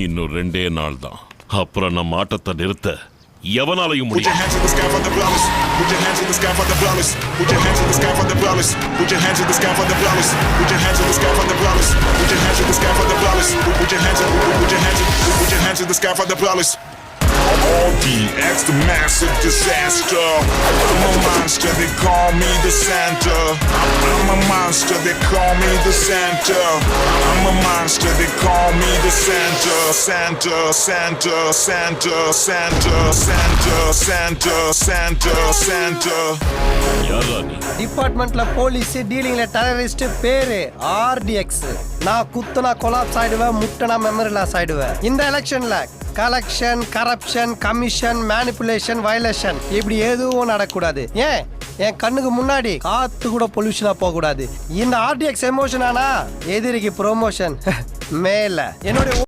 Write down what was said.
இன்னும் 2 நாள் தான். அப்புறம் நம்ம ஆட்டத்தை நிறுத்த எவனாலையும் Put your முடியும். hands in the sky for the flawless. Put your hands in the sky for the flawless. Put your hands in the sky for the flawless. Put your hands in the sky for the flawless. Put your hands in the sky for the flawless. Put your hands in the sky for the flawless. Put your hands in the sky for the flawless. RDX, the massive disaster. I'm a monster, they call me the Santa. I'm a monster, they call me the Santa. I'm a monster, they call me the Santa. Santa, Santa, Santa, Santa, Santa, Santa, Santa, Santa. யாரா நீ? டிபார்ட்மெண்ட்ல police டீலிங்ல terrorist பேரு RTX. நான் குத்துனா collapse ஆயிடுவேன், முட்டனா memory loss ஆயிடுவேன். இந்த எலெக்ஷன்ல collection, corruption, commission, manipulation, violation இப்படி எதுவும் நடக்கூடாது. ஏன் என் கண்ணுக்கு முன்னாடி காத்து கூட பொல்யூஷனா போக கூடாது. இந்த ஆர்டிஎக்ஸ் எமோஷன் ஆனா எதிரிக்கு ப்ரொமோஷன் மேல என்னுடைய